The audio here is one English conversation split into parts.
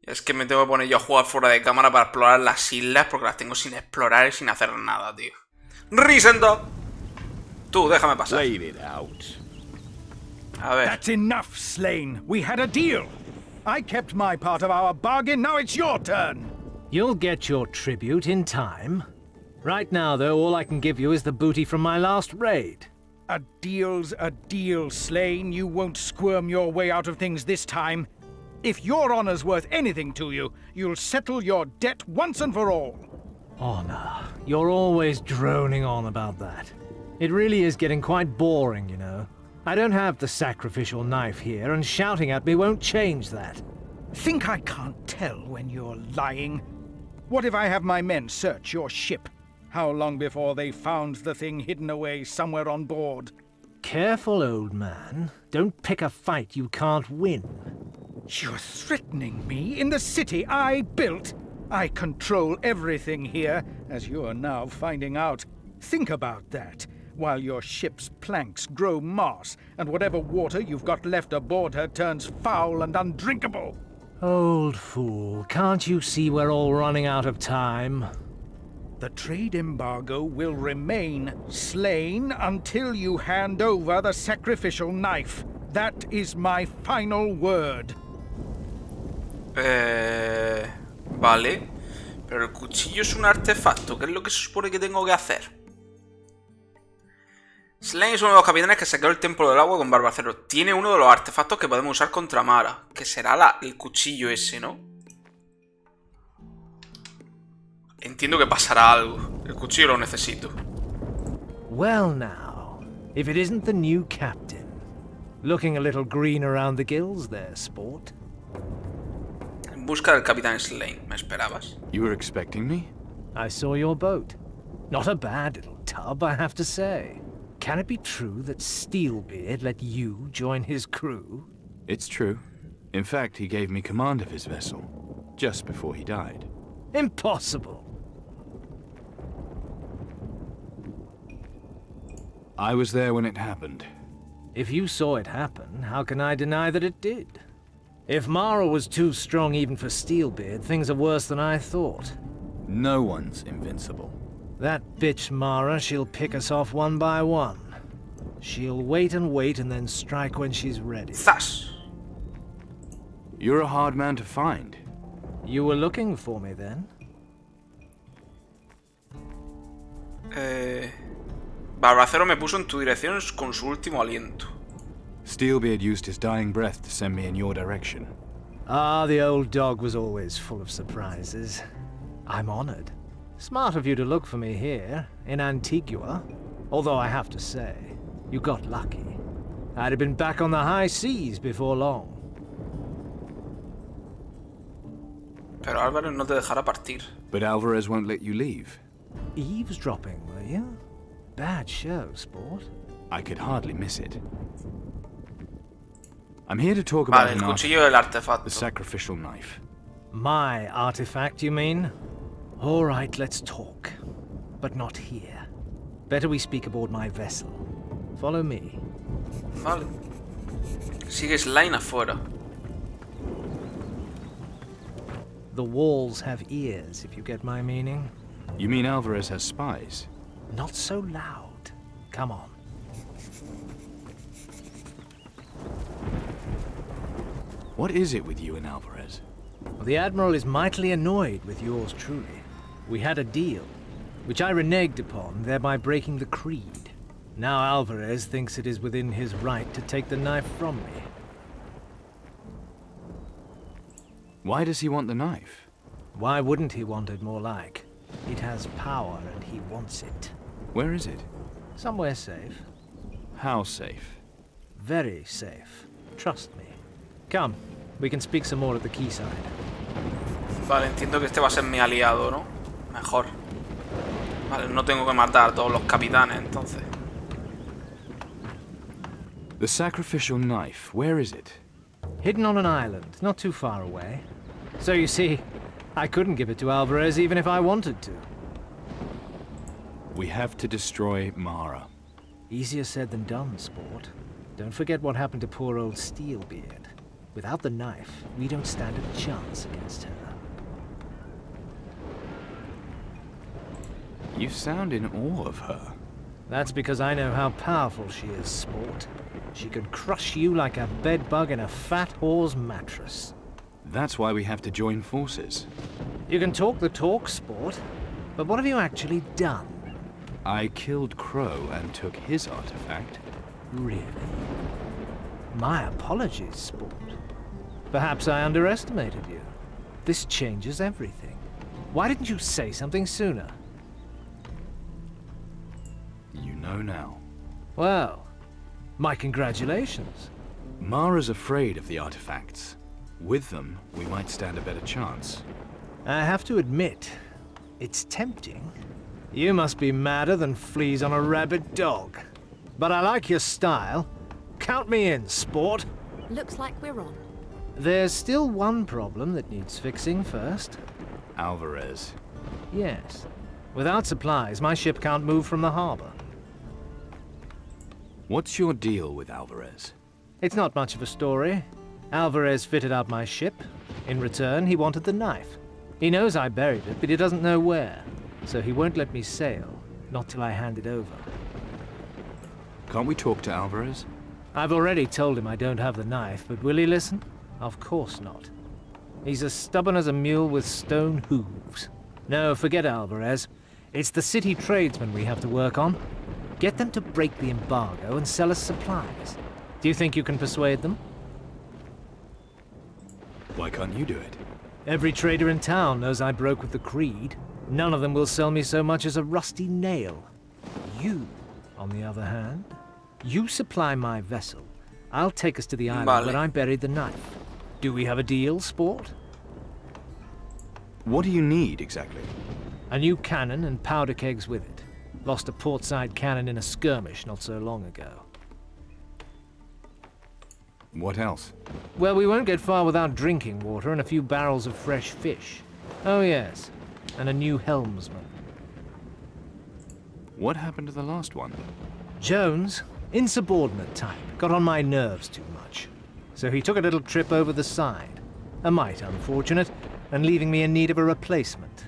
Es que me tengo que poner yo a jugar fuera de cámara para explorar las islas porque las tengo sin explorar y sin hacer nada, tío. ¡Risendo! Tú, déjame pasar. A ver. That's enough, Slayne. We had a deal. I kept my part of our bargain, now it's your turn. You'll get your tribute in time. Right now, though, all I can give you is the booty from my last raid. A deal's a deal, Slayne. You won't squirm your way out of things this time. If your honor's worth anything to you, you'll settle your debt once and for all. Honor. You're always droning on about that. It really is getting quite boring, you know. I don't have the sacrificial knife here, and shouting at me won't change that. Think I can't tell when you're lying? What if I have my men search your ship? How long before they found the thing hidden away somewhere on board? Careful, old man. Don't pick a fight you can't win. You're threatening me in the city I built. I control everything here, as you're now finding out. Think about that, while your ship's planks grow moss, and whatever water you've got left aboard her turns foul and undrinkable. Old fool, can't you see we're all running out of time? The trade embargo will remain, Slayne, until you hand over the sacrificial knife. That is my final word. Vale. Pero el cuchillo es un artefacto. ¿Qué es lo que se supone que tengo que hacer? Slayne es uno de los capitanes que saqueó el templo del agua con Barbacero. Tiene uno de los artefactos que podemos usar contra Mara. Que será el cuchillo ese, ¿no? Entiendo que pasará algo. El cuchillo lo necesito. Well now, if it isn't the new captain. Looking a little green around the gills there, sport. En busca del capitán Slayne. ¿Me esperabas? You were expecting me? I saw your boat. Not a bad little tub, I have to say. Can it be true that Steelbeard let you join his crew? It's true. In fact, he gave me command of his vessel, just before he died. Impossible! I was there when it happened. If you saw it happen, how can I deny that it did? If Mara was too strong even for Steelbeard, things are worse than I thought. No one's invincible. That bitch Mara, she'll pick us off one by one. She'll wait and then strike when she's ready. ¡Zas! You're a hard man to find. You were looking for me then? Barbacero me puso en tu dirección con su último aliento. Steelbeard used his dying breath to send me in your direction. Ah, the old dog was always full of surprises. I'm honored. Smart of you to look for me here, in Antigua. Although I have to say, you got lucky. I'd have been back on the high seas before long. Pero Álvarez no te dejará partir. But Alvarez won't let you leave. Eavesdropping, were you? Bad show, sport. I could hardly miss it. I'm here to talk Vale, about el an cuchillo del artifact, the artefacto. sacrificial knife. My artifact, you mean? All right, let's talk. But not here. Better we speak aboard my vessel. Follow me. Vale. Sigue Slayne afuera. The walls have ears, if you get my meaning. You mean Alvarez has spies? Not so loud. Come on. What is it with you and Alvarez? The Admiral is mightily annoyed with yours truly. We had a deal, which I reneged upon, thereby breaking the creed. Now Alvarez thinks it is within his right to take the knife from me. Why does he want the knife? Why wouldn't he want it, more like? It has power and he wants it. Where is it? Somewhere safe. How safe? Very safe. Trust me. Come, we can speak some more at the quayside. Vale, entiendo que este va a ser mi aliado, ¿no? Mejor. Vale, no tengo que matar a todos los capitanes, entonces. The sacrificial knife, where is it? Hidden on an island, not too far away. So you see, I couldn't give it to Alvarez even if I wanted to. We have to destroy Mara. Easier said than done, sport. Don't forget what happened to poor old Steelbeard. Without the knife, we don't stand a chance against her. You sound in awe of her. That's because I know how powerful she is, sport. She could crush you like a bedbug in a fat whore's mattress. That's why we have to join forces. You can talk the talk, sport, but what have you actually done? I killed Crow and took his artifact. Really? My apologies, sport. Perhaps I underestimated you. This changes everything. Why didn't you say something sooner? You know now. Well, my congratulations. Mara's afraid of the artifacts. With them, we might stand a better chance. I have to admit, it's tempting. You must be madder than fleas on a rabid dog. But I like your style. Count me in, sport. Looks like we're on. There's still one problem that needs fixing first. Alvarez. Yes. Without supplies, my ship can't move from the harbor. What's your deal with Alvarez? It's not much of a story. Alvarez fitted out my ship. In return, he wanted the knife. He knows I buried it, but he doesn't know where. So he won't let me sail, not till I hand it over. Can't we talk to Alvarez? I've already told him I don't have the knife, but will he listen? Of course not. He's as stubborn as a mule with stone hooves. No, forget Alvarez. It's the city tradesmen we have to work on. Get them to break the embargo and sell us supplies. Do you think you can persuade them? Why can't you do it? Every trader in town knows I broke with the Creed. None of them will sell me so much as a rusty nail. You, on the other hand, you supply my vessel. I'll take us to the island where I buried the knife. Do we have a deal, sport? What do you need, exactly? A new cannon and powder kegs with it. Lost a portside cannon in a skirmish not so long ago. What else? Well, we won't get far without drinking water and a few barrels of fresh fish. Oh yes, and a new helmsman. What happened to the last one? Jones, insubordinate type, got on my nerves too much. So he took a little trip over the side. A mite unfortunate, and leaving me in need of a replacement.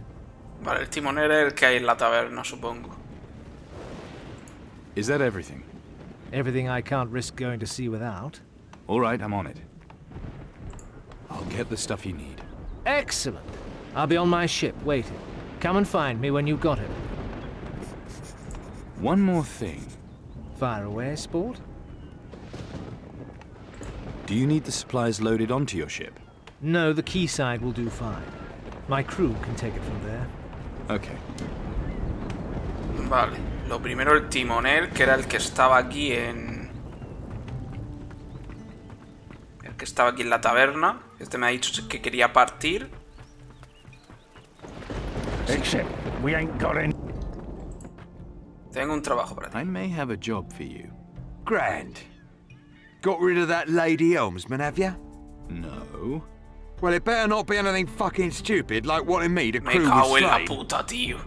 Vale, el timonel era el que hay en la taberna, supongo. Is that everything? Everything I can't risk going to sea without. All right, I'm on it. I'll get the stuff you need. Excellent. I'll be on my ship, waiting. Come and find me when you've got it. One more thing. Fire away, sport. Do you need the supplies loaded onto your ship? No, the quayside will do fine. My crew can take it from there. Okay. Vale, lo primero el timonel, que era el que estaba aquí en... El que estaba aquí en la taberna. Este me ha dicho que quería partir. Except we ain't got any. Tengo un trabajo para ti. I may have a job for you. Grand. Got rid of that lady helmsman, have you? No. Well, it better not be anything fucking stupid like wanting me to Me crew with cago en la Slayne. puta, tío.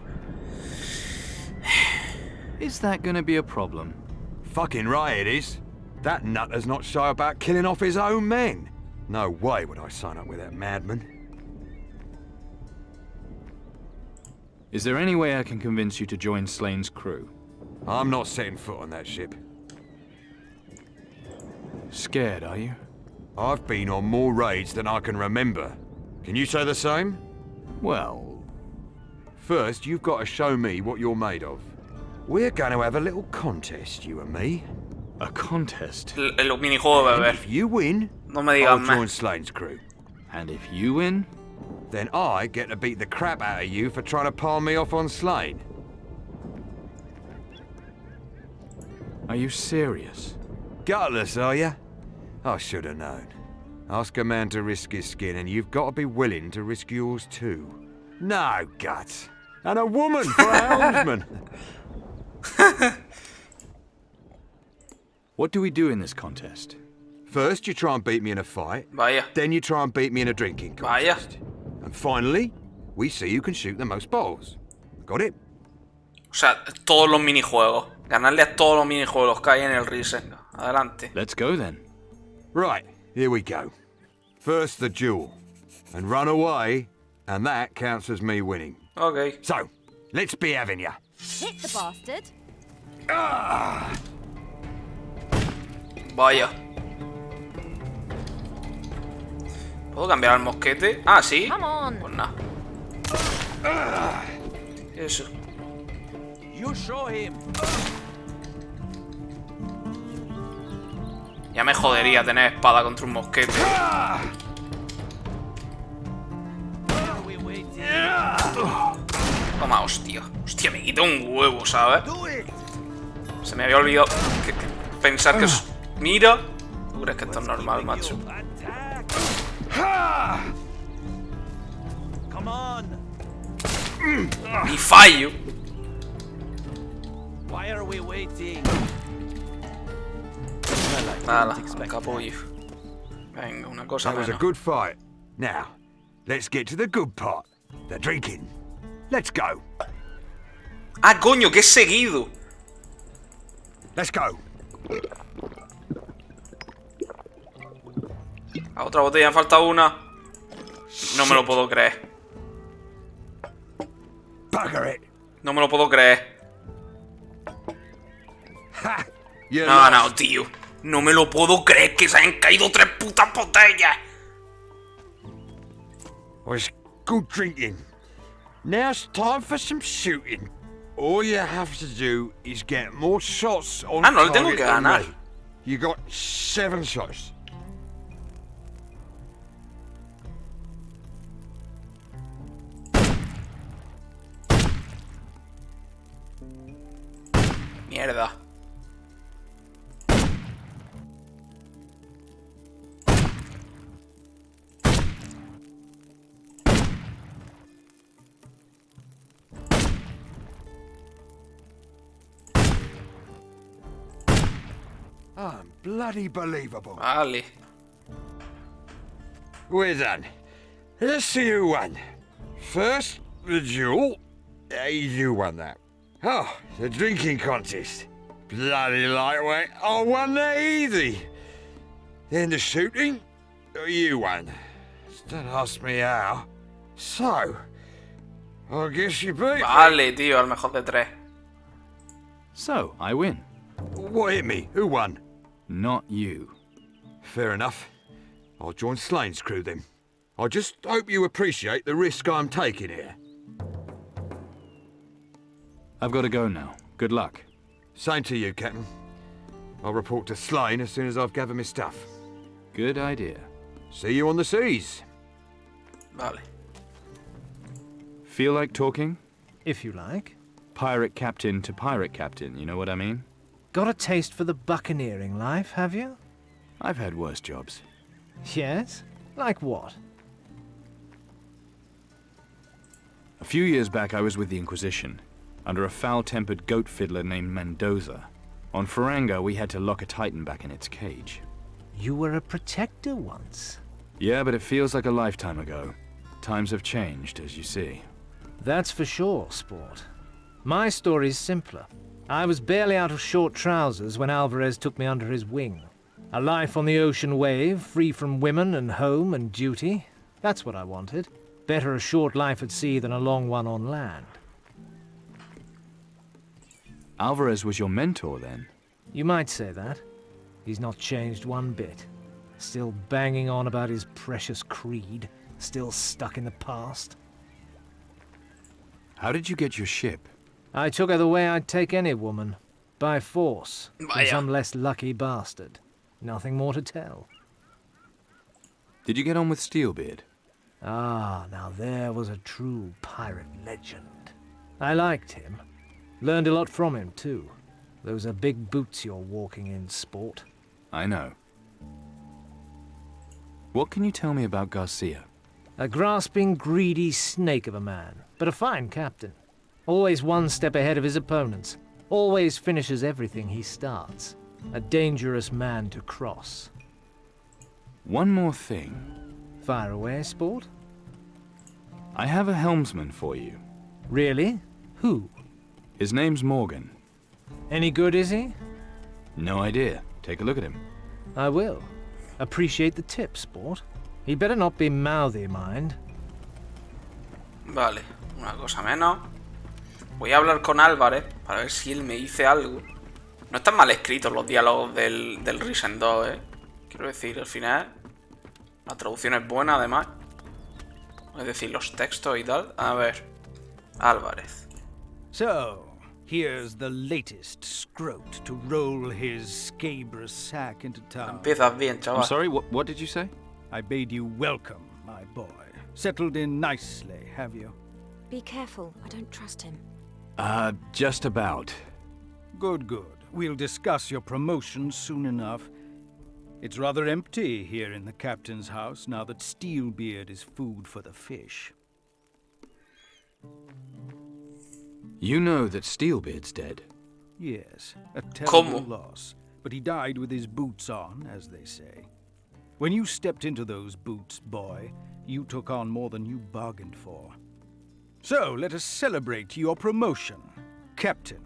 Is that gonna be a problem? Fucking right it is. That nutter's not shy about killing off his own men. No way would I sign up with that madman. Is there any way I can convince you to join Slayne's crew? I'm not setting foot on that ship. Scared, are you? I've been on more raids than I can remember. Can you say the same? Well... First, you've got to show me what you're made of. We're going to have a little contest, you and me. A contest? El minijuego de And beber. if you win, No me I'll digas join más. Slayne's crew. And if you win? Then I get to beat the crap out of you for trying to palm me off on Slayne. Are you serious? Gutless, are you? I should have known. Ask a man to risk his skin, and you've got to be willing to risk yours too. No guts. And a woman for a helmsman. What do we do in this contest? First, you try and beat me in a fight. Vaya. Then you try and beat me in a drinking Vaya. contest. And finally, we see who can shoot the most balls. Got it? O sea, todos los minijuegos. Ganarle a todos los minijuegos que hay en el Risen. Adelante. Let's go then. Right, here we go. First the duel, and run away, and that counts as me winning. Ok. So, let's be having ya. Hit the bastard. Vaya. ¿Puedo cambiar el mosquete? Ah, sí. Come on. Pues nada. ¿Qué es eso? Ya me jodería tener espada contra un mosquete. Toma, hostia. Hostia, me quita un huevo, ¿sabes? Se me había olvidado pensar que es... Mira. ¿Tú crees que esto es normal, macho? Ni fallo. Nada, un capullo. Venga, una cosa That was a menos. good fight. Now, let's get to the good part. The drinking. Let's go. Ah, coño, que es seguido. Let's go. A otra botella, me falta una. No me lo puedo creer. Bugger it. No me lo puedo creer. Ha! You No ha ganado, lost. tío. No me lo puedo creer que se hayan caído 3 putas botellas. Was good drinking. Now it's time for some shooting. All you have to do is get more shots on Ah, no le tengo target que than ganar. me. You got 7 shots. Mierda. Unbelievable. Vale. We're done. Let's see who won. First, the duel. You won that. Oh, the drinking contest. Bloody lightweight. I won that easy. Then the shooting. You won. Don't ask me how. So, I guess you beat me. Vale, tío, al mejor de 3. So, I win. What hit me? Who won? Not you. Fair enough. I'll join Slayne's crew then. I just hope you appreciate the risk I'm taking here. I've got to go now. Good luck. Same to you, Captain. I'll report to Slayne as soon as I've gathered my stuff. Good idea. See you on the seas. Vale. Feel like talking? If you like. Pirate captain to pirate captain, you know what I mean? Got a taste for the buccaneering life, have you? I've had worse jobs. Yes? Like what? A few years back I was with the Inquisition, under a foul-tempered goat fiddler named Mendoza. On Faranga we had to lock a titan back in its cage. You were a protector once. Yeah, but it feels like a lifetime ago. Times have changed, as you see. That's for sure, sport. My story's simpler. I was barely out of short trousers when Alvarez took me under his wing. A life on the ocean wave, free from women and home and duty. That's what I wanted. Better a short life at sea than a long one on land. Alvarez was your mentor, then? You might say that. He's not changed one bit. Still banging on about his precious creed. Still stuck in the past. How did you get your ship? I took her the way I'd take any woman. By force. From Vaya. some less lucky bastard. Nothing more to tell. Did you get on with Steelbeard? Ah, now there was a true pirate legend. I liked him. Learned a lot from him, too. Those are big boots you're walking in, sport. I know. What can you tell me about Garcia? A grasping, greedy snake of a man, but a fine captain. Always one step ahead of his opponents. Always finishes everything he starts. A dangerous man to cross. One more thing. Fire away, sport? I have a helmsman for you. Really? Who? His name's Morgan. Any good, is he? No idea. Take a look at him. I will. Appreciate the tip, sport. He better not be mouthy, mind. Vale, una cosa menos. Voy a hablar con Álvarez para ver si él me dice algo. No están mal escritos los diálogos del Risen 2, Quiero decir, al final la traducción es buena, además. Es decir, los textos y tal. A ver, Álvarez. So, here's the latest scrote to roll his scabrous sack into town. Empiezas bien, chaval. I'm sorry, what did you say? I bade you welcome, my boy. Settled in nicely, have you? Be careful, I don't trust him. Just about. Good, good. We'll discuss your promotion soon enough. It's rather empty here in the captain's house now that Steelbeard is food for the fish. You know that Steelbeard's dead. Yes, a terrible ¿Cómo? loss. But he died with his boots on, as they say. When you stepped into those boots, boy, you took on more than you bargained for. So, let us celebrate your promotion, Captain.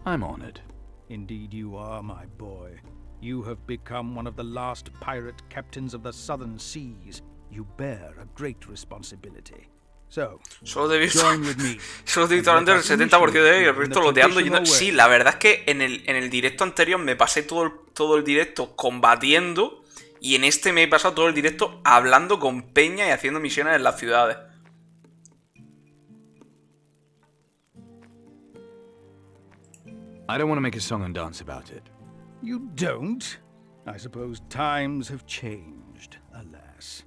I'm honored. Indeed you are, my boy. You have become one of the last pirate captains of the southern seas. You bear a great responsibility. So, Solo te he visto, join with me. solo te he visto hablando del 70% de él y el resto loteando. Sí, la verdad es que en el directo anterior me pasé todo el directo combatiendo. Y en este me he pasado todo el directo hablando con peña y haciendo misiones en las ciudades. I don't want to make a song and dance about it. You don't? I suppose times have changed, alas.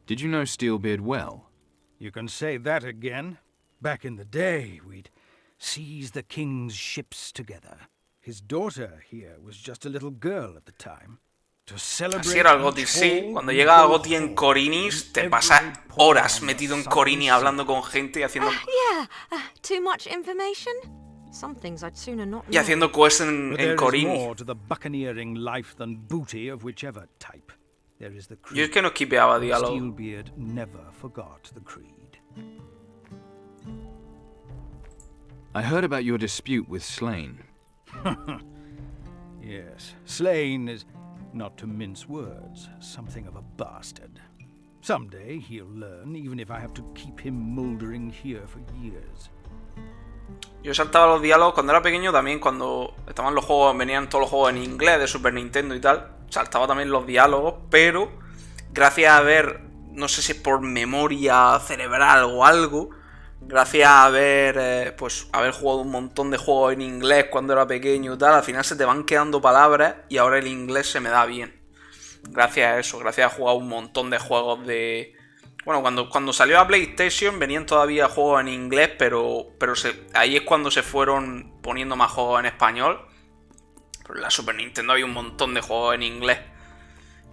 Did you know Steelbeard well? You can say that again. Back in the day, we'd seize the king's ships together. His daughter here was just a little girl at the time. To celebrate Así era el Gotti, sí. Cuando llega a Gotti en Corinis, te pasas horas metido en Corini hablando con gente y haciendo, Yeah, too much information? Some things I'd sooner not y know. haciendo quests But en there is Corini. more to the buccaneering life than booty of whichever type. There is the creed. Yo es que no esquipeaba diálogo. Steelbeard never forgot the creed. I heard about your dispute with Slayne. Yes, Slayne is, not to mince words, something of a bastard. Someday he'll learn, even if I have to keep him mouldering here for years. Yo saltaba los diálogos cuando era pequeño también, cuando estaban los juegos, venían todos los juegos en inglés de Super Nintendo y tal. Saltaba también los diálogos, pero gracias a ver, no sé si es por memoria cerebral o algo, gracias a haber jugado un montón de juegos en inglés cuando era pequeño y tal, al final se te van quedando palabras y ahora el inglés se me da bien. Gracias a eso, gracias a jugar un montón de juegos de... Bueno, cuando salió a PlayStation venían todavía juegos en inglés, pero ahí es cuando se fueron poniendo más juegos en español. Pero en la Super Nintendo había un montón de juegos en inglés.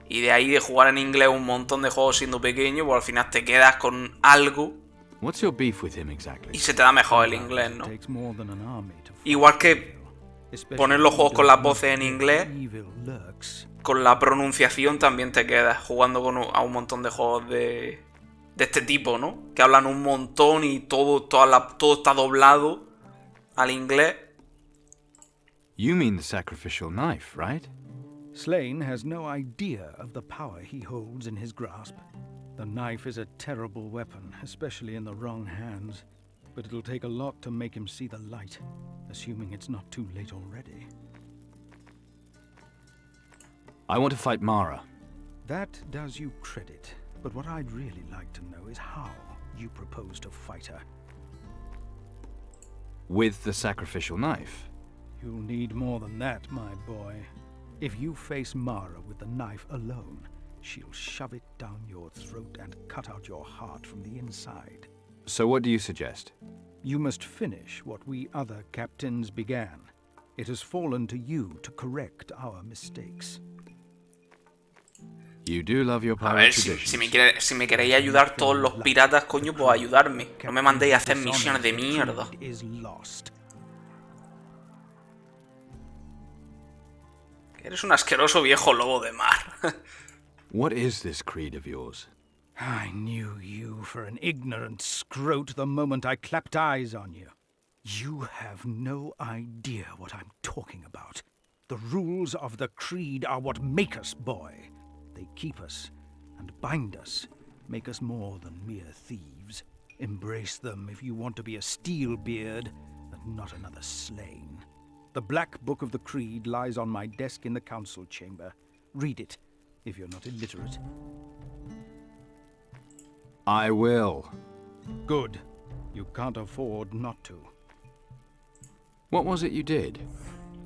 Y de ahí de jugar en inglés un montón de juegos siendo pequeño, pues al final te quedas con algo What's your beef with him exactly? y se te da mejor el inglés, ¿no? Igual que poner los juegos con las voces en inglés, con la pronunciación también te quedas jugando a un montón de juegos de este tipo, ¿no? Que hablan un montón y todo está doblado al inglés. You mean the sacrificial knife, right? Slayne has no idea of the power he holds in his grasp. The knife is a terrible weapon, especially in the wrong hands. But it'll take a lot to make him see the light, assuming it's not too late already. I want to fight Mara. That does you credit, but what I'd really like to know is how you propose to fight her. With the sacrificial knife. You'll need more than that, my boy. If you face Mara with the knife alone, she'll shove it down your throat and cut out your heart from the inside. So what do you suggest? You must finish what we other captains began. It has fallen to you to correct our mistakes. You do love your A pirate ver, traditions. si me queréis ayudar todos los piratas, coño, pues ayudarme. No me mandéis a hacer misiones de mierda. Is lost. Eres un asqueroso viejo lobo de mar. What is this creed of yours? I knew you for an ignorant scrote the moment I clapped eyes on you. You have no idea what I'm talking about. The rules of the Creed are what make us, boy. They keep us and bind us, make us more than mere thieves. Embrace them if you want to be a Steelbeard and not another Slayne. The Black Book of the Creed lies on my desk in the council chamber. Read it, if you're not illiterate. I will. Good. You can't afford not to. What was it you did?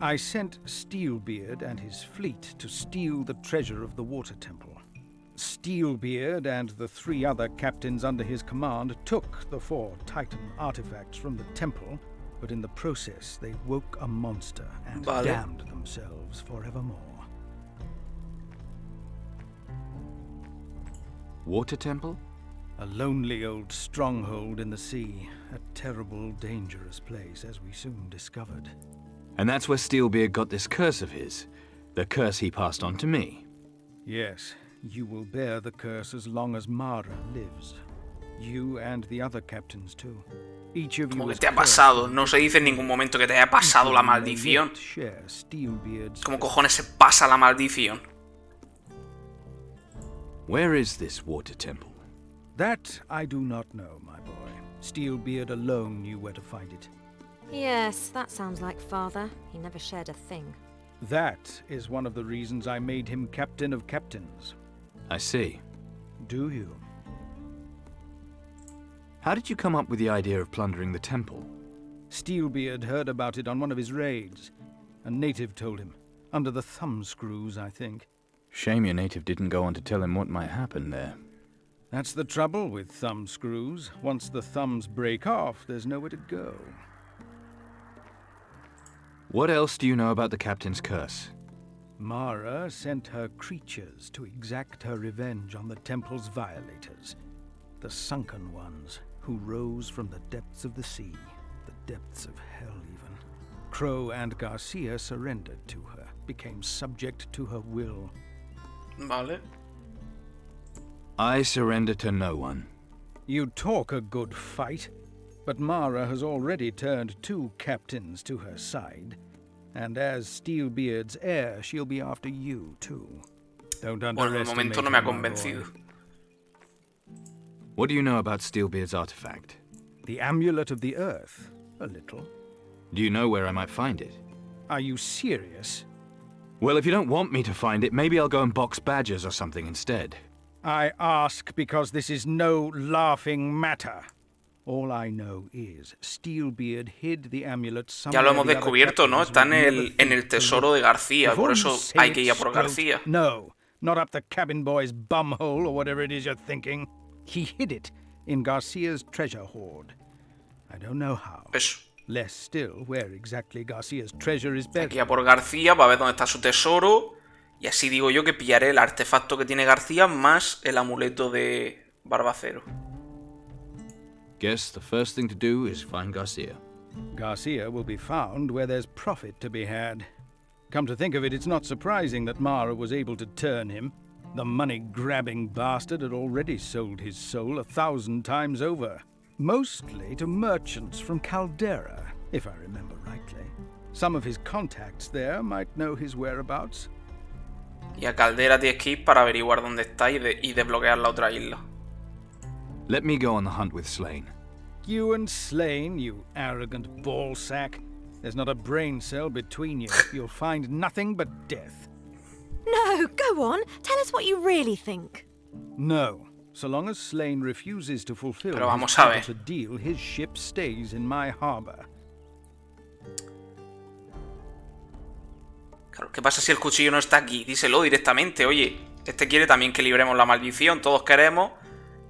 I sent Steelbeard and his fleet to steal the treasure of the Water Temple. Steelbeard and the 3 other captains under his command took the 4 Titan artifacts from the temple, but in the process they woke a monster and damned themselves forevermore. Water Temple? A lonely old stronghold in the sea, a terrible, dangerous place, as we soon discovered. And that's where Steelbeard got this curse of his. The curse he passed on to me. Yes, you will bear the curse as long as Mara lives. You and the other captains too. Each of you Como que is te ha cursed pasado. No se dice en ningún momento que te haya pasado la maldición. share Steelbeard's ¿Cómo cojones se pasa la maldición? Where is this Water Temple? That I do not know, my boy. Steelbeard alone knew where to find it. Yes, that sounds like Father. He never shared a thing. That is one of the reasons I made him Captain of Captains. I see. Do you? How did you come up with the idea of plundering the temple? Steelbeard heard about it on one of his raids. A native told him. Under the thumbscrews, I think. Shame your native didn't go on to tell him what might happen there. That's the trouble with thumbscrews. Once the thumbs break off, there's nowhere to go. What else do you know about the captain's curse? Mara sent her creatures to exact her revenge on the temple's violators. The sunken ones, who rose from the depths of the sea, the depths of hell even. Crow and Garcia surrendered to her, became subject to her will. Vale. I surrender to no one. You talk a good fight, but Mara has already turned 2 captains to her side. And as Steelbeard's heir, she'll be after you, too. Don't Bueno, de underestimate momento no me ha her, my boy. convencido. What do you know about Steelbeard's artifact? The Amulet of the Earth, a little. Do you know where I might find it? Are you serious? Well, if you don't want me to find it, maybe I'll go and box badgers or something instead. I ask because this is no laughing matter. All I know is Steelbeard hid the amulet somewhere. Ya lo hemos the other descubierto, ¿no? captains Está would en never el think to tesoro look. de García, por Before eso you say hay que it, ir a por Stroke, García. No, not up the cabin boy's bumhole or whatever it is you're thinking. He hid it in Garcia's treasure hoard. I don't know how. Eso. Less still where exactly Garcia's treasure is buried. Aquí a por García para ver dónde está su tesoro. Y así digo yo que pillaré el artefacto que tiene García más el amuleto de Barbacero. Guess the first thing to do is find Garcia. Garcia will be found where there's profit to be had. Come to think of it, it's not surprising that Mara was able to turn him. The money-grabbing bastard had already sold his soul 1,000 times over. Mostly to merchants from Caldera, if I remember rightly. Some of his contacts there might know his whereabouts. Y a Caldera tienes que ir para averiguar dónde está y desbloquear la otra isla. Let me go on the hunt with Slayne. You and Slayne, you arrogant ballsack. There's not a brain cell between you. You'll find nothing but death. No, go on. Tell us what you really think. No. So long as Slayne refuses to fulfill Pero vamos his a part ver. of the deal, his ship stays in my harbor. Claro, ¿qué pasa si el cuchillo no está aquí? Díselo directamente. Oye, este quiere también que libremos la maldición. Todos queremos.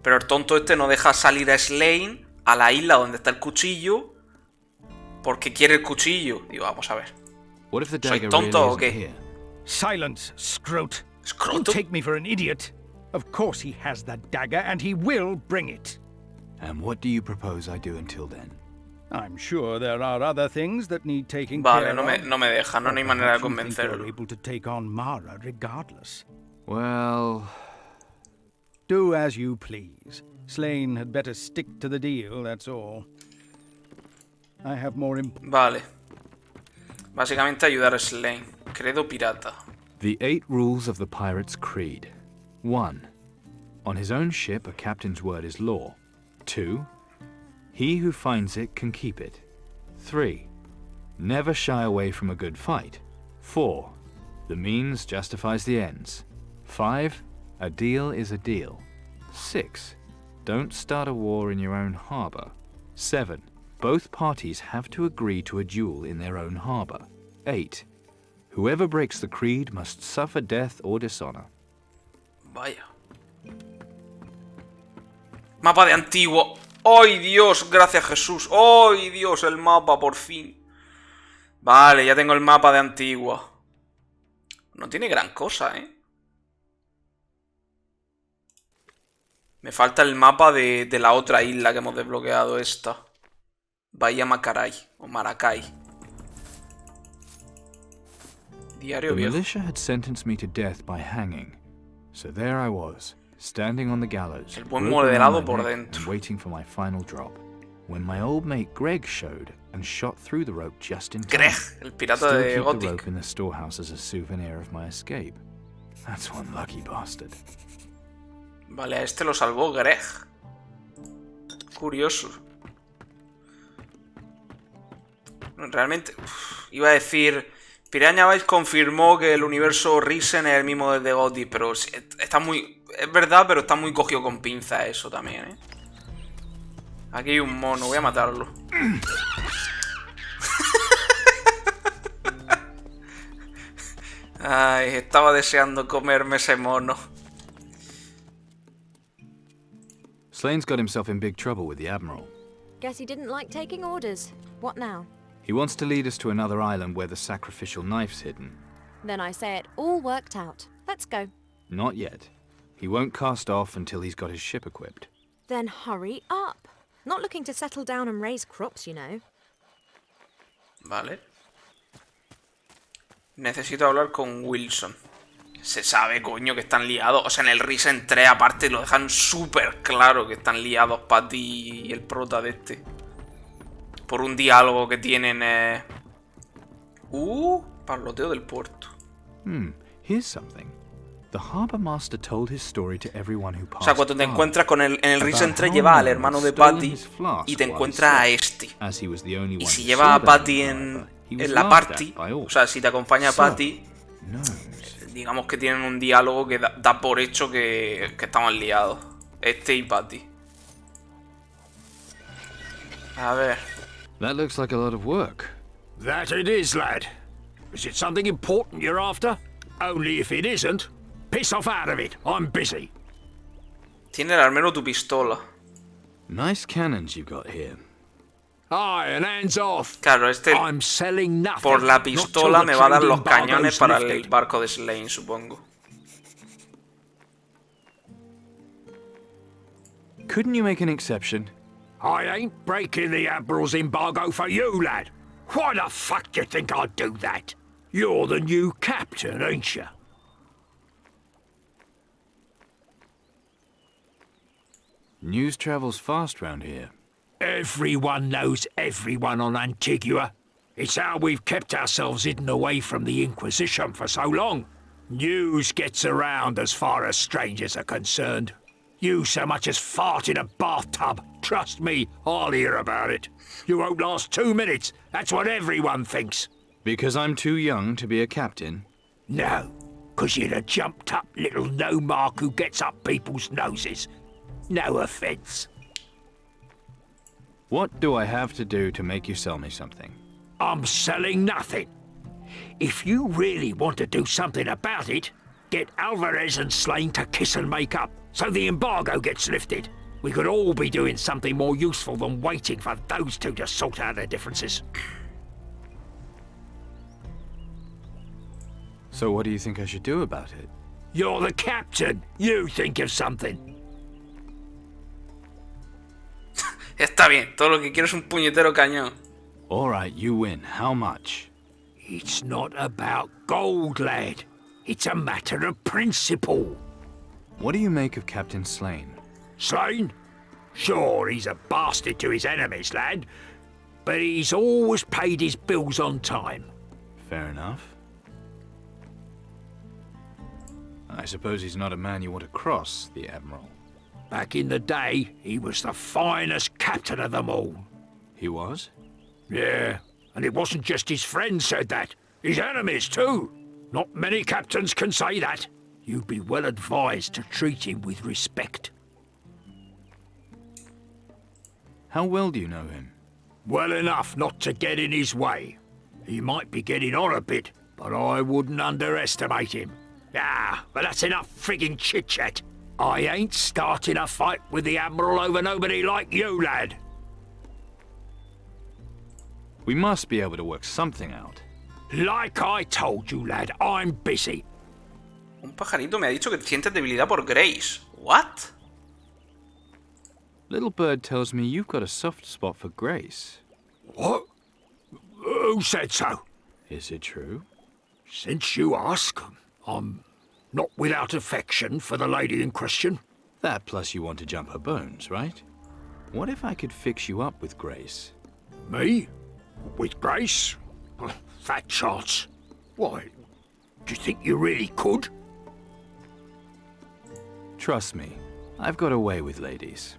Pero el tonto este no deja salir a Slayne a la isla donde está el cuchillo porque quiere el cuchillo. Digo, vamos a ver. What if the ¿Soy dagger tonto really o isn't qué? here? Silence, Scrote. You ¿Escroto? take me for an idiot. Of course he has that dagger, and he will bring it. And what do you propose I do until then? I'm sure there are other things that need taking Vale, care no me deja, no of. hay manera de Perhaps you think you're convencerlo. able to take on Mara regardless. Well, Do as you please. Slayne had better stick to the deal, that's all. I have more Vale. Básicamente ayudar a Slayne. Credo pirata. The 8 rules of the pirate's creed. 1. On his own ship, a captain's word is law. 2. He who finds it can keep it. 3. Never shy away from a good fight. 4. The means justifies the ends. 5. A deal is a deal. 6. Don't start a war in your own harbor. 7. Both parties have to agree to a duel in their own harbor. 8. Whoever breaks the creed must suffer death or dishonor. Vaya. Mapa de Antigua. ¡Ay, Dios! Gracias, Jesús. ¡Ay, Dios! El mapa, por fin. Vale, ya tengo el mapa de Antigua. No tiene gran cosa, ¿eh? Me falta el mapa de la otra isla que hemos desbloqueado, esta. Bahía Macaray, o Maracay. Diario The viejo. militia had sentenced me to death by hanging. So there I was, standing on the gallows, El buen rope moderado around my por neck dentro. and waiting for my final drop. When my old mate Greg showed and shot through the rope just in time. Greg, el pirata Still de keep the Gothic. rope in the storehouse as a souvenir of my escape. That's one lucky bastard. Vale, a este lo salvó Greg. Curioso. Realmente, iba a decir... Piranha Bytes confirmó que el universo Risen es el mismo desde Gothic, pero está muy... Es verdad, pero está muy cogido con pinzas eso también, ¿eh? Aquí hay un mono, voy a matarlo. Ay, estaba deseando comerme ese mono. Slayne's got himself in big trouble with the Admiral. Guess he didn't like taking orders. What now? He wants to lead us to another island where the sacrificial knife's hidden. Then I say it all worked out. Let's go. Not yet. He won't cast off until he's got his ship equipped. Then hurry up. Not looking to settle down and raise crops, you know. Vale. Necesito hablar con Wilson. Se sabe, coño, que están liados. O sea, en el Risen 3 aparte lo dejan súper claro que están liados Patty y el prota de este. Por un diálogo que tienen... Parloteo del puerto. Here's something. The harbor master told his story to everyone who passed. O sea, cuando te by, encuentras con en el Risen about 3 how lleva al Nero hermano de stolen Patty his flask y te while he encuentras a slept. este. As he was the only Y one si who lleva saw a them Patty in the harbor, he was en la laughed party, at by all. o sea, si te acompaña So, Patty, knows. digamos que tienen un diálogo que da por hecho que estaban liados. Este y Patty. A ver. That looks like a lot of work. That it is, lad. Is it something important you're after? Only if it isn't, piss off out of it. I'm busy. Tiene al menos tu pistola. Nice cannons you've got here. Aye, and hands off. Claro, este I'm selling nothing. por la not till pistola the me va a dar trade los embargo's cañones para el lifted. barco de Slayne, supongo. Couldn't you make an exception? I ain't breaking the Admiral's embargo for you, lad. Why the fuck do you think I'd do that? You're the new captain, ain't you? News travels fast round here. Everyone knows everyone on Antigua. It's how we've kept ourselves hidden away from the Inquisition for so long. News gets around as far as strangers are concerned. You so much as fart in a bathtub. Trust me, I'll hear about it. You won't last 2 minutes. That's what everyone thinks. Because I'm too young to be a captain? No, 'cause you're a jumped-up little no-mark who gets up people's noses. No offence. What do I have to do to make you sell me something? I'm selling nothing. If you really want to do something about it, get Alvarez and Slayne to kiss and make up, so the embargo gets lifted. We could all be doing something more useful than waiting for those two to sort out their differences. So what do you think I should do about it? You're the captain. You think of something. Está bien, todo lo que quiero es un puñetero cañón. All right, you win. How much? It's not about gold, lad. It's a matter of principle. What do you make of Captain Slayne? Slayne? Sure, he's a bastard to his enemies, lad. but he's always paid his bills on time. Fair enough. I suppose he's not a man you want to cross, the Admiral. Back in the day, he was the finest captain of them all. He was? Yeah, and it wasn't just his friends said that. His enemies, too. Not many captains can say that. You'd be well advised to treat him with respect. How well do you know him? Well enough not to get in his way. He might be getting on a bit, but I wouldn't underestimate him. Ah, but that's enough frigging chit-chat. I ain't starting a fight with the Admiral over nobody like you, lad. We must be able to work something out. Like I told you, lad, I'm busy. Un pajarito me ha dicho que sientes debilidad por Grace. What? Little bird tells me you've got a soft spot for Grace. What? Who said so? Is it true? Since you ask, I'm not without affection for the lady in question. That plus you want to jump her bones, right? What if I could fix you up with Grace? Me? With Grace? Fat chance. Why? Do you think you really could? Trust me, I've got a way with ladies.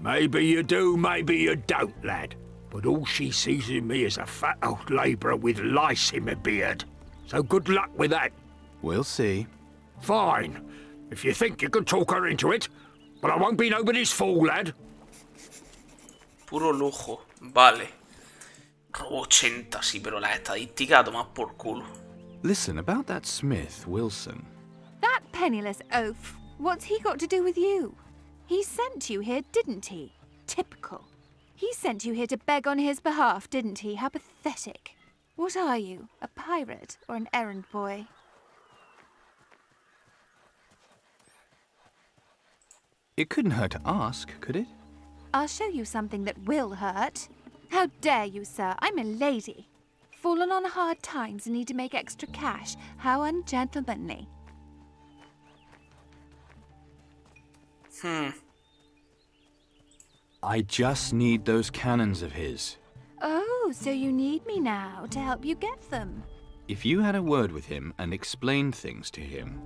Maybe you do, maybe you don't, lad. But all she sees in me is a fat old labourer with lice in my beard. So good luck with that. We'll see. Fine. If you think you can talk her into it. But I won't be nobody's fool, lad. Puro lujo. Vale. Robo 80, sí, pero las estadísticas a tomar por culo. Listen, about that Smith, Wilson. That penniless oaf. What's he got to do with you? He sent you here, didn't he? Typical. He sent you here to beg on his behalf, didn't he? How pathetic. What are you, a pirate or an errand boy? It couldn't hurt to ask, could it? I'll show you something that will hurt. How dare you, sir? I'm a lady. Fallen on hard times and need to make extra cash. How ungentlemanly. I just need those cannons of his. Oh, so you need me now to help you get them? If you had a word with him and explained things to him...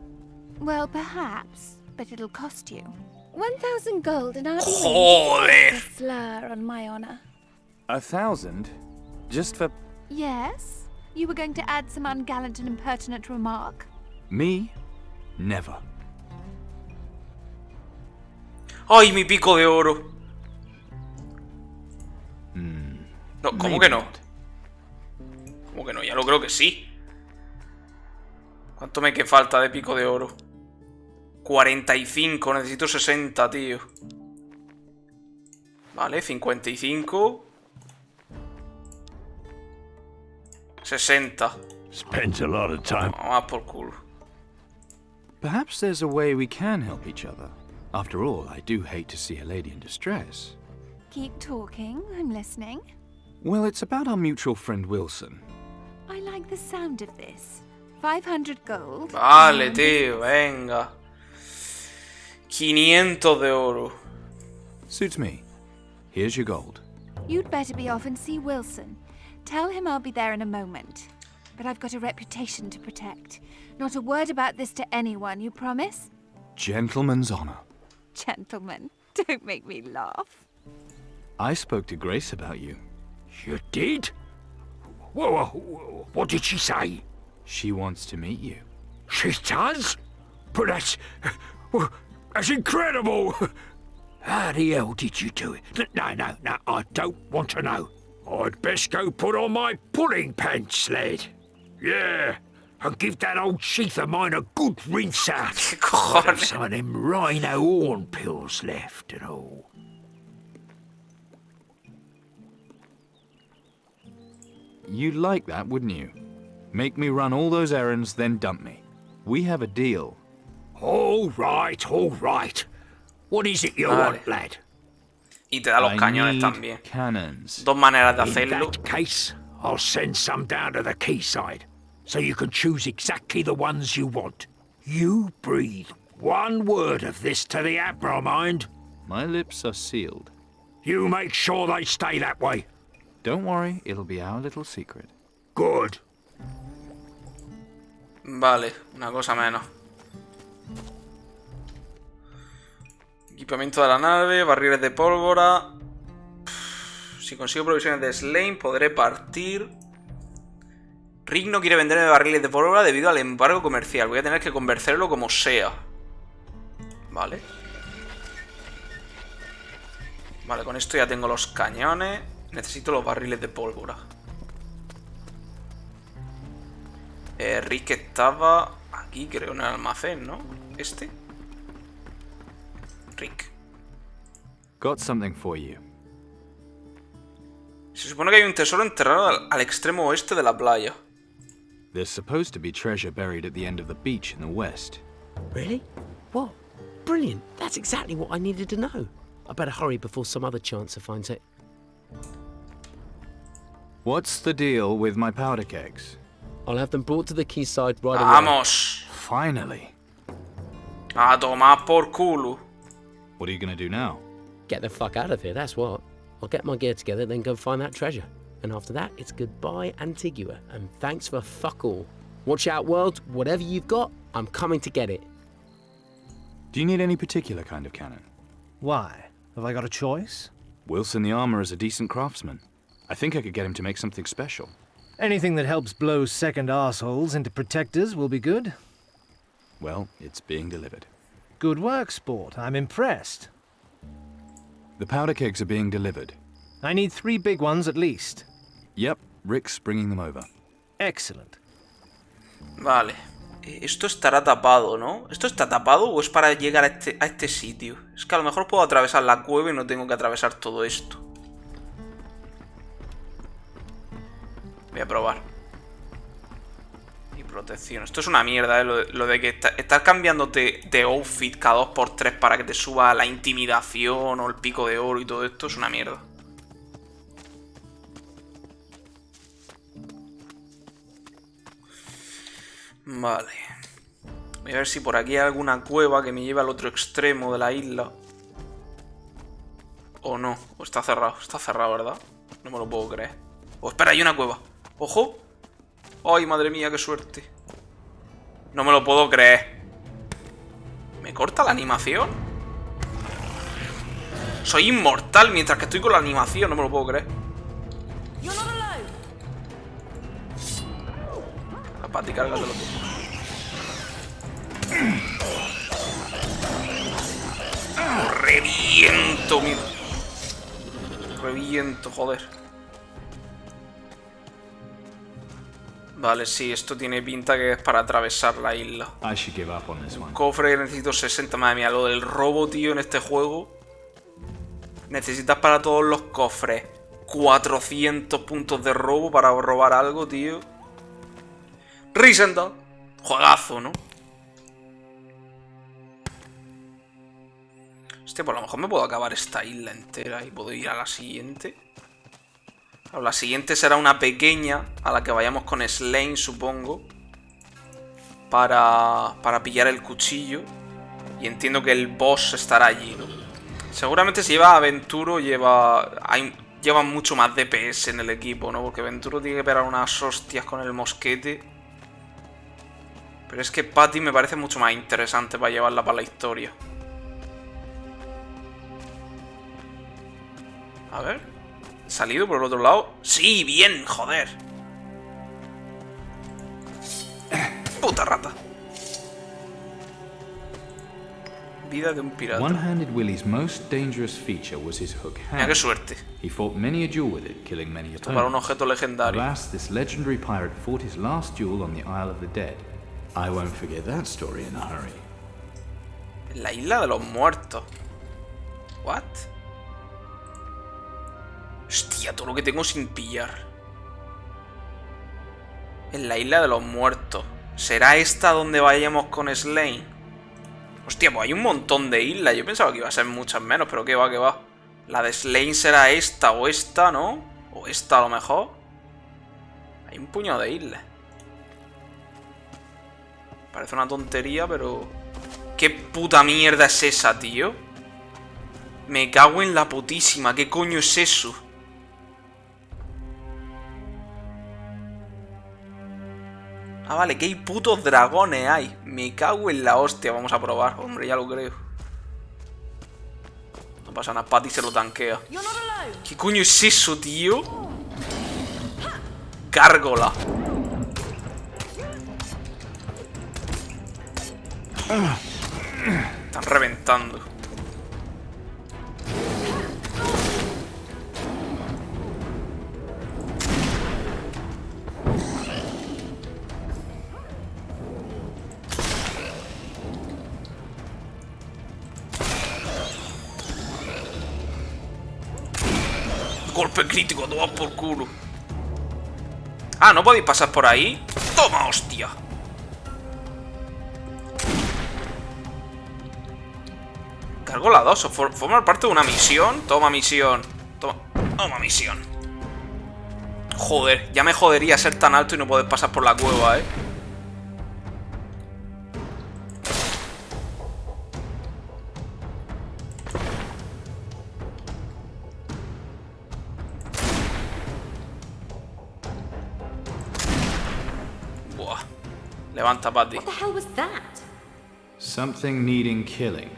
Well, perhaps, but it'll cost you. 1,000 gold and I'll be Joder. a slur on my honor. 1,000? Just for... Yes? You were going to add some ungallant and impertinent remark? me? Never. ¡Ay, mi pico de oro! No, ¿cómo que no? ¿Cómo que no? Ya lo creo que sí. ¿Cuánto me que falta de pico de oro? 45, necesito 60, tío. Vale, 55. 60. Spends a lot of time. Vamos por culo. Perhaps there's a way we can help each other. After all, I do hate to see a lady in distress. Keep talking, I'm listening. Well, it's about our mutual friend Wilson. I like the sound of this. 500 gold. Vale, tío, venga. 500 de oro. Suits me. Here's your gold. You'd better be off and see Wilson. Tell him I'll be there in a moment. But I've got a reputation to protect. Not a word about this to anyone, you promise? Gentleman's honor. Gentlemen, don't make me laugh. I spoke to Grace about you. You did? Whoa, what did she say? She wants to meet you. She does? But that's incredible! How the hell did you do it? No, I don't want to know. I'd best go put on my pudding pants, lad. Yeah, and give that old sheath of mine a good rinse out. ¿Qué I'd have cojones? some of them rhino horn pills left and all. You'd like that, wouldn't you? Make me run all those errands, then dump me. We have a deal. All right. What is it you Vale. want, lad? Y te da los I cañones need también. cannons. Dos maneras de In hacerlo. that case, I'll send some down to the quayside, so you can choose exactly the ones you want. You breathe one word of this to the Admiral, mind? My lips are sealed. You make sure they stay that way. Don't worry, it'll be our little secret. Good. Vale, una cosa menos. Equipamiento de la nave, barriles de pólvora. Si consigo provisiones de Slayne, podré partir. Rick no quiere venderme barriles de pólvora debido al embargo comercial. Voy a tener que convencerlo como sea. Vale. Vale, con esto ya tengo los cañones. Necesito los barriles de pólvora. Rick estaba aquí, creo, en el almacén, ¿no? ¿Este? Rick. Got something for you. Se supone que hay un tesoro enterrado al extremo oeste de la playa. There's supposed to be treasure buried at the end of the beach in the west. Really? What? Brilliant. That's exactly what I needed to know. I better hurry before some other chancer finds it. What's the deal with my powder kegs? I'll have them brought to the quayside right away. ¡Vamos! Finally. A tomar por culo. What are you gonna do now? Get the fuck out of here, that's what. I'll get my gear together, then go find that treasure. And after that, it's goodbye Antigua, and thanks for fuck all. Watch out, world. Whatever you've got, I'm coming to get it. Do you need any particular kind of cannon? Why? Have I got a choice? Wilson the armor is a decent craftsman. I think I could get him to make something special. Anything that helps blow second arseholes into protectors will be good. Well, it's being delivered. Good work, sport. I'm impressed. The powder kegs are being delivered. I need 3 big ones at least. Yep, Rick's bringing them over. Excellent. Vale. Esto estará tapado, ¿no? ¿Esto está tapado o es para llegar a este sitio? Es que a lo mejor puedo atravesar la cueva y no tengo que atravesar todo esto. Voy a probar. Y protección. Esto es una mierda, ¿eh? Lo de que estar cambiándote de outfit cada 2x3 para que te suba la intimidación o el pico de oro y todo esto es una mierda. Vale. Voy a ver si por aquí hay alguna cueva que me lleve al otro extremo de la isla. O no. O está cerrado. Está cerrado, ¿verdad? No me lo puedo creer. Oh, espera, hay una cueva. ¡Ojo! ¡Ay, madre mía, qué suerte! No me lo puedo creer. ¿Me corta la animación? Soy inmortal mientras que estoy con la animación. No me lo puedo creer. Pati, cárgatelo tú. Reviento, mira. Reviento, joder. Vale, sí, esto tiene pinta que es para atravesar la isla. I should give up on this one. Cofre, necesito 60. Madre mía, lo del robo, tío, en este juego. Necesitas para todos los cofres 400 puntos de robo para robar algo, tío. Risenda. Juegazo, ¿no? Hostia, pues a lo mejor me puedo acabar esta isla entera y puedo ir a la siguiente. Claro, la siguiente será una pequeña a la que vayamos con Slayne, supongo. Para pillar el cuchillo. Y entiendo que el boss estará allí, ¿no? Seguramente si lleva a Venturo lleva mucho más DPS en el equipo, ¿no? Porque Venturo tiene que pegar unas hostias con el mosquete. Pero es que Patty me parece mucho más interesante para llevarla para la historia. A ver. ¿He salido por el otro lado? ¡Sí! ¡Bien! ¡Joder! ¡Puta rata! Vida de un pirata. One-handed Willie's most dangerous feature was his hook Mira hand. qué suerte. He fought many a duel with it, killing many Esto para un opponents. objeto legendario. Alas, this legendary pirate fought his last duel on the Isle of the Dead. I won't forget that story in a hurry. En la isla de los muertos. ¿What? Hostia, todo lo que tengo sin pillar. En la isla de los muertos. ¿Será esta donde vayamos con Slayne? Hostia, pues hay un montón de islas. Yo pensaba que iba a ser muchas menos, pero que va, que va. La de Slayne será esta o esta, ¿no? O esta a lo mejor. Hay un puñado de islas. Parece una tontería, pero... ¿Qué puta mierda es esa, tío? Me cago en la putísima. ¿Qué coño es eso? Ah, vale, que hay putos dragones hay. Me cago en la hostia, vamos a probar. Hombre, ya lo creo. No pasa nada, Patty se lo tanquea. ¿Qué coño es eso, tío? Gárgola. Están reventando. Golpe crítico, toma por culo. Ah, ¿no podéis pasar por ahí? ¡Toma, hostia! Gárgola 2, ¿forma parte de una misión? Toma misión. Toma misión. Joder, ya me jodería ser tan alto y no poder pasar por la cueva, ¿eh? Buah. Levanta, Patty. What the hell was that? Something needing killing.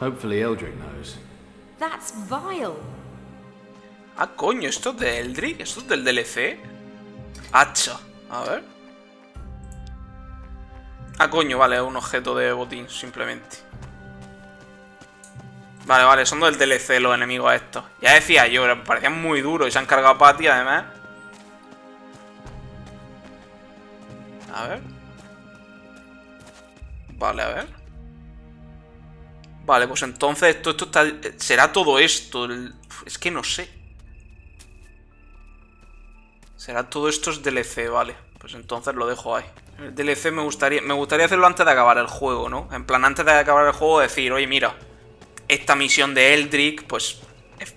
Hopefully Eldrick knows. That's vile. Ah, coño, ¿esto es de Eldrick? ¿Esto es del DLC? Hacha. A ver. Ah, coño, vale, es un objeto de botín, simplemente. Vale, son del DLC los enemigos estos. Ya decía yo, me parecían muy duros y se han cargado a Patty, además. A ver. Vale, a ver. Vale, pues entonces esto está... Será todo esto. Es que no sé. Será todo esto es DLC, vale. Pues entonces lo dejo ahí. El DLC me gustaría hacerlo antes de acabar el juego, ¿no? En plan, antes de acabar el juego decir, oye, mira, esta misión de Eldrick, pues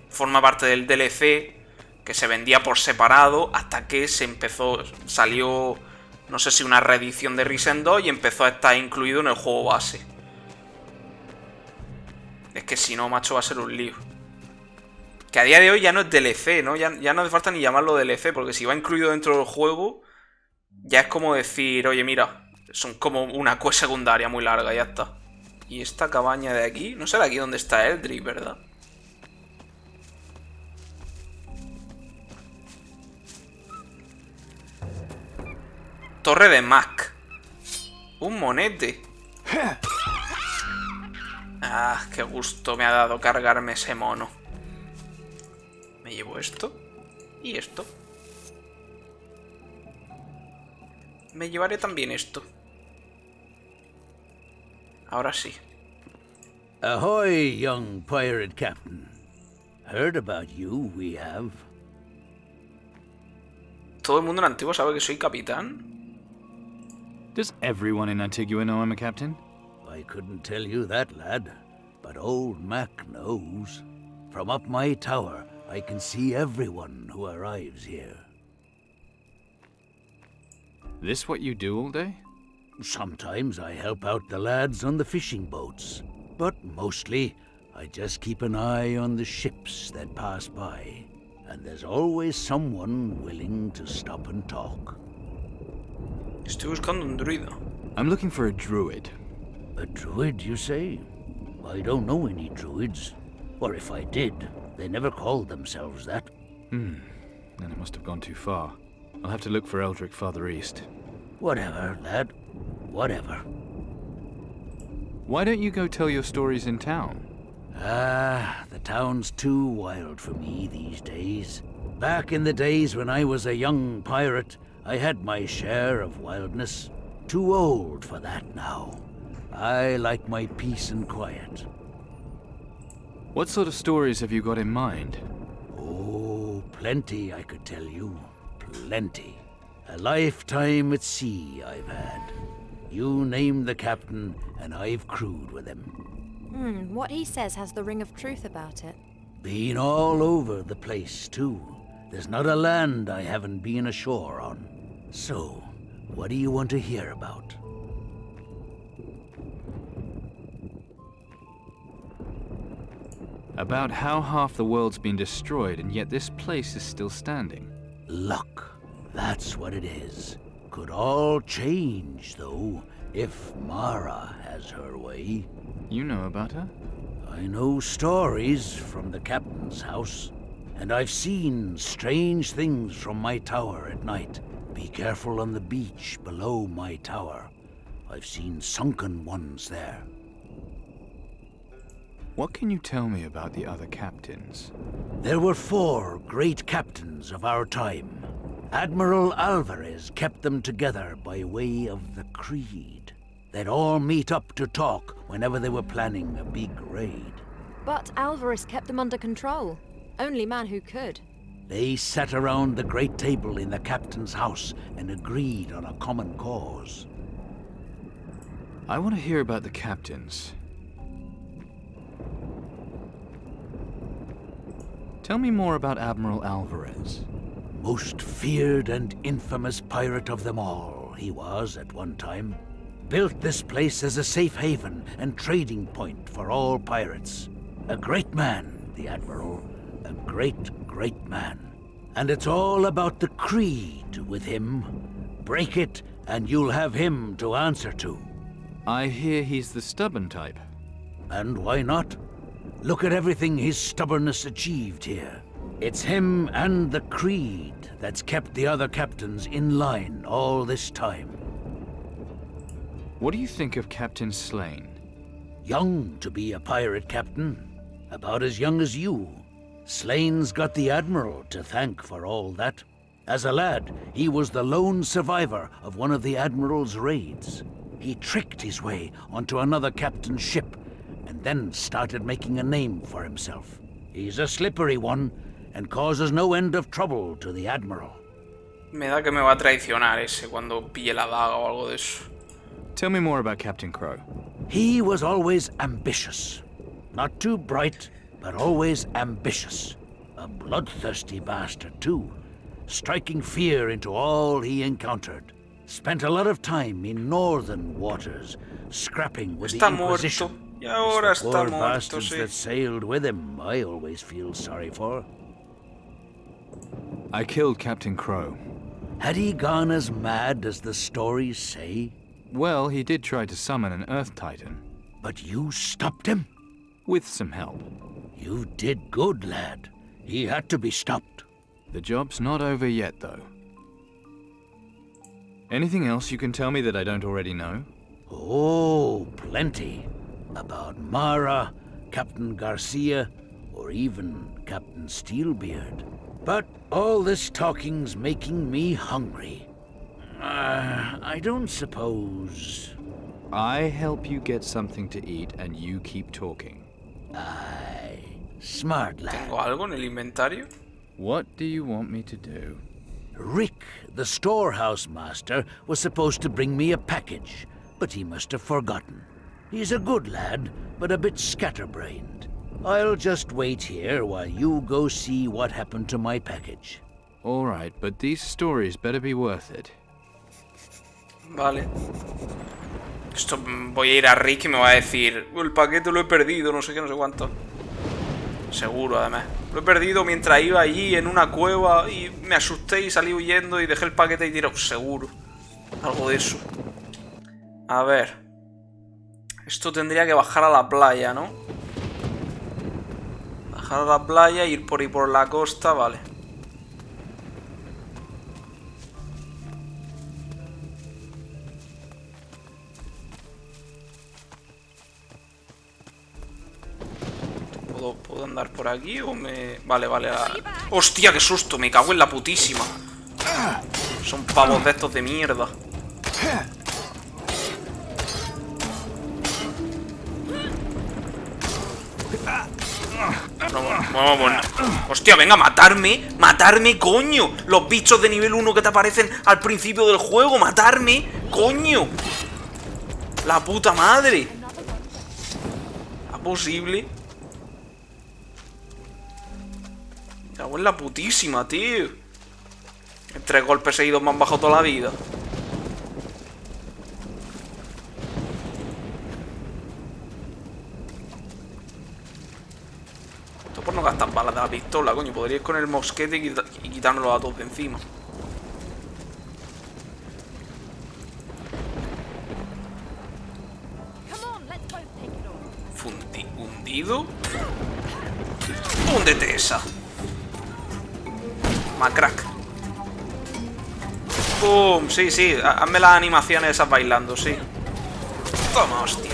forma parte del DLC que se vendía por separado hasta que salió, no sé si una reedición de Risen 2 y empezó a estar incluido en el juego base. Es que si no, macho, va a ser un lío. Que a día de hoy ya no es DLC, ¿no? Ya no hace falta ni llamarlo DLC, porque si va incluido dentro del juego, ya es como decir, oye, mira, son como una quest secundaria muy larga, ya está. Y esta cabaña de aquí, no sé de aquí dónde está Eldrick, ¿verdad? Torre de Mac. Un monete. Ah, qué gusto me ha dado cargarme ese mono. Me llevo esto y esto. Me llevaré también esto. Ahora sí. Ahoy, young pirate captain. Heard about you, we have. ¿Todo el mundo en Antigua sabe que soy capitán? Does everyone in Antigua know I'm a captain? I couldn't tell you that, lad, but old Mac knows. From up my tower, I can see everyone who arrives here. This what you do all day? Sometimes I help out the lads on the fishing boats, but mostly I just keep an eye on the ships that pass by, and there's always someone willing to stop and talk. Estoy buscando un druida. I'm looking for a druid. A druid, you say? I don't know any druids. Or if I did, they never called themselves that. Then it must have gone too far. I'll have to look for Eldrick farther east. Whatever, lad. Whatever. Why don't you go tell your stories in town? Ah, the town's too wild for me these days. Back in the days when I was a young pirate, I had my share of wildness. Too old for that now. I like my peace and quiet. What sort of stories have you got in mind? Oh, plenty I could tell you. Plenty. A lifetime at sea I've had. You name the captain, and I've crewed with him. What he says has the ring of truth about it. Been all over the place, too. There's not a land I haven't been ashore on. So, what do you want to hear about? About how half the world's been destroyed and yet this place is still standing. Luck. That's what it is. Could all change, though, if Mara has her way. You know about her? I know stories from the captain's house, and I've seen strange things from my tower at night. Be careful on the beach below my tower. I've seen sunken ones there. What can you tell me about the other captains? There were 4 great captains of our time. Admiral Alvarez kept them together by way of the Creed. They'd all meet up to talk whenever they were planning a big raid. But Alvarez kept them under control. Only man who could. They sat around the great table in the captain's house and agreed on a common cause. I want to hear about the captains. Tell me more about Admiral Alvarez. Most feared and infamous pirate of them all, he was at one time. Built this place as a safe haven and trading point for all pirates. A great man, the Admiral. A great, great man. And it's all about the Creed with him. Break it, and you'll have him to answer to. I hear he's the stubborn type. And why not? Look at everything his stubbornness achieved here. It's him and the Creed that's kept the other captains in line all this time. What do you think of Captain Slayne? Young to be a pirate captain. About as young as you. Slayne's got the Admiral to thank for all that. As a lad, he was the lone survivor of one of the Admiral's raids. He tricked his way onto another captain's ship and then started making a name for himself. He's a slippery one and causes no end of trouble to the Admiral. Me da que me va a traicionar ese cuando pille la daga o algo de eso. Tell me more about Captain Crow. He was always ambitious. Not too bright, but always ambitious. A bloodthirsty bastard, too. Striking fear into all he encountered. Spent a lot of time in northern waters, scrapping with the Inquisition. Muerto. Y ahora It's the está poor muerto, bastards sí. that sailed with him, I always feel sorry for. I killed Captain Crow. Had he gone as mad as the stories say? Well, he did try to summon an Earth Titan. But you stopped him? With some help. You did good, lad. He had to be stopped. The job's not over yet, though. Anything else you can tell me that I don't already know? Oh, plenty. About Mara, Captain Garcia, or even Captain Steelbeard. But all this talking's making me hungry. I don't suppose... I help you get something to eat and you keep talking. Aye, smart lad. ¿Tengo algo en el inventario? What do you want me to do? Rick, the storehouse master, was supposed to bring me a package, but he must have forgotten. He's a good lad, but a bit scatterbrained. I'll just wait here while you go see what happened to my package. All right, but these stories better be worth it. Vale. Esto voy a ir a Rick y me va a decir: el paquete lo he perdido, no sé qué, no sé cuánto. Seguro, además. Lo he perdido mientras iba allí en una cueva y me asusté y salí huyendo y dejé el paquete y tirado. Seguro. Algo de eso. A ver. Esto tendría que bajar a la playa, ¿no? Bajar a la playa, ir por ahí por la costa, vale. ¿Puedo andar por aquí o me...? Vale, vale. ¡Hostia, qué susto! Me cago en la putísima. Son pavos de estos de mierda. Bueno. Hostia, venga, matarme. Matarme, coño. Los bichos de nivel 1 que te aparecen al principio del juego. Matarme, coño. La puta madre. ¿Es posible? Me cago en la putísima, tío. En 3 golpes seguidos me han bajado toda la vida. Esto por no gastar balas de la pistola, coño. Podría ir con el mosquete y quitarnos los datos de encima. pido. Húndete esa. Macrack. ¡Pum! Sí, sí. Hazme las animaciones esas bailando, sí. Toma, hostia.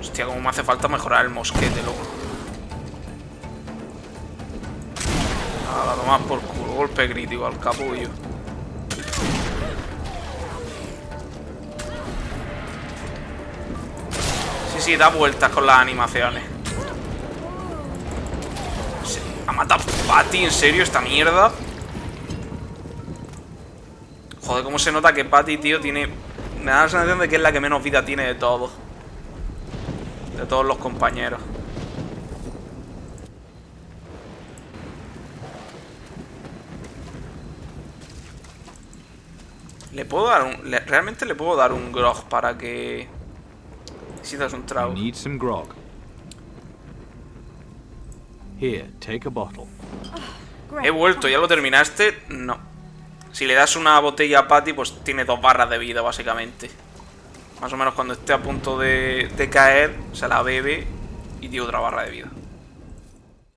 Hostia, como me hace falta mejorar el mosquete, loco. A tomar por culo. Golpe crítico al capullo. Sí, da vueltas con las animaciones. ¿Ha matado Patty? ¿En serio esta mierda? Joder, cómo se nota que Patty, tío, tiene... Me da la sensación de que es la que menos vida tiene de todos. De todos los compañeros. Le puedo dar un... Realmente le puedo dar un grog para que... Necesitas un trago. You need some grog. Here, take a bottle. He vuelto, ¿ya lo terminaste? No. Si le das una botella a Patty, pues tiene 2 barras de vida, básicamente. Más o menos cuando esté a punto de caer, se la bebe y tiene otra barra de vida.